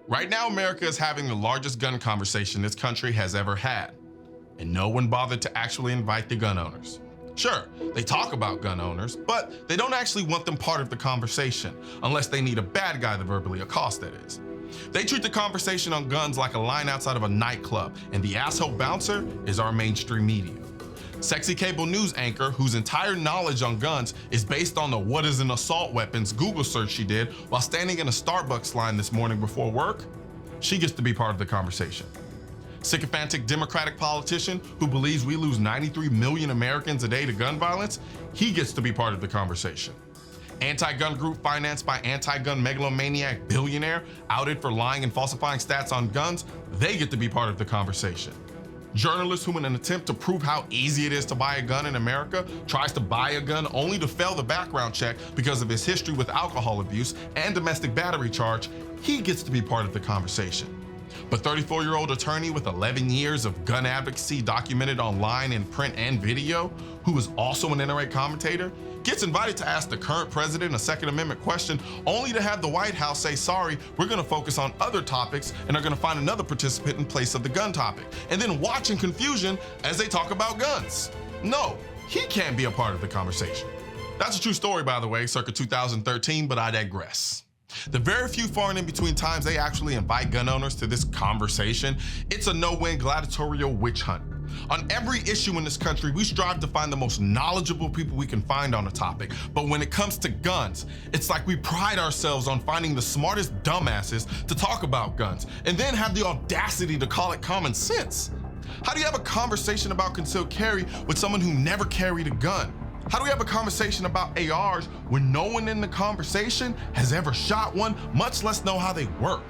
Right now, America is having the largest gun conversation this country has ever had, and no one bothered to actually invite the gun owners. Sure, they talk about gun owners, but they don't actually want them part of the conversation, unless they need a bad guy to verbally accost, that is. They treat the conversation on guns like a line outside of a nightclub, and the asshole bouncer is our mainstream media. Sexy cable news anchor, whose entire knowledge on guns is based on the "what is an assault weapons" Google search she did while standing in a Starbucks line this morning before work, she gets to be part of the conversation. Sycophantic Democratic politician who believes we lose 93 million Americans a day to gun violence, he gets to be part of the conversation. Anti-gun group financed by anti-gun megalomaniac billionaire outed for lying and falsifying stats on guns, they get to be part of the conversation. Journalist who, in an attempt to prove how easy it is to buy a gun in America, tries to buy a gun only to fail the background check because of his history with alcohol abuse and domestic battery charge, he gets to be part of the conversation. But 34-year-old attorney with 11 years of gun advocacy documented online in print and video, who is also an NRA commentator, gets invited to ask the current president a Second Amendment question only to have the White House say, sorry, we're gonna focus on other topics and are gonna find another participant in place of the gun topic, and then watch in confusion as they talk about guns. No, he can't be a part of the conversation. That's a true story, by the way, circa 2013, but I digress. The very few far and in between times they actually invite gun owners to this conversation, it's a no-win gladiatorial witch hunt. On every issue in this country, we strive to find the most knowledgeable people we can find on a topic. But when it comes to guns, it's like we pride ourselves on finding the smartest dumbasses to talk about guns, and then have the audacity to call it common sense. How do you have a conversation about concealed carry with someone who never carried a gun? How do we have a conversation about ARs when no one in the conversation has ever shot one, much less know how they work?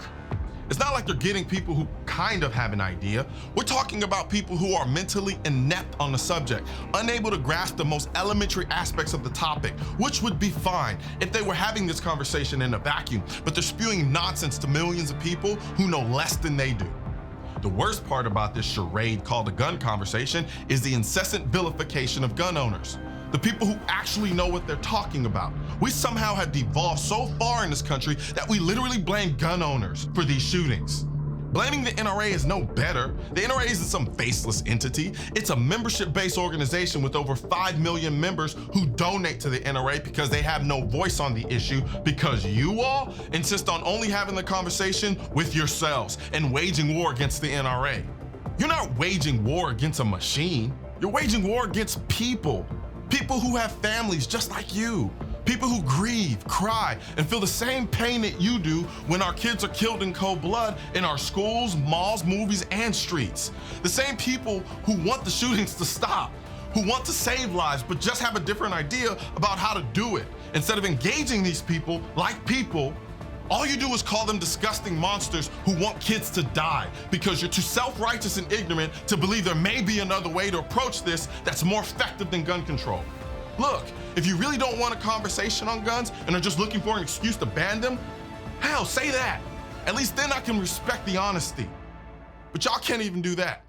It's not like they're getting people who kind of have an idea. We're talking about people who are mentally inept on the subject, unable to grasp the most elementary aspects of the topic, which would be fine if they were having this conversation in a vacuum, but they're spewing nonsense to millions of people who know less than they do. The worst part about this charade called a gun conversation is the incessant vilification of gun owners, the people who actually know what they're talking about. We somehow have devolved so far in this country that we literally blame gun owners for these shootings. Blaming the NRA is no better. The NRA isn't some faceless entity. It's a membership-based organization with over 5 million members who donate to the NRA because they have no voice on the issue, because you all insist on only having the conversation with yourselves and waging war against the NRA. You're not waging war against a machine. You're waging war against people. People who have families just like you. People who grieve, cry, and feel the same pain that you do when our kids are killed in cold blood in our schools, malls, movies, and streets. The same people who want the shootings to stop, who want to save lives, but just have a different idea about how to do it. Instead of engaging these people like people, all you do is call them disgusting monsters who want kids to die because you're too self-righteous and ignorant to believe there may be another way to approach this that's more effective than gun control. Look, if you really don't want a conversation on guns and are just looking for an excuse to ban them, hell, say that. At least then I can respect the honesty. But y'all can't even do that.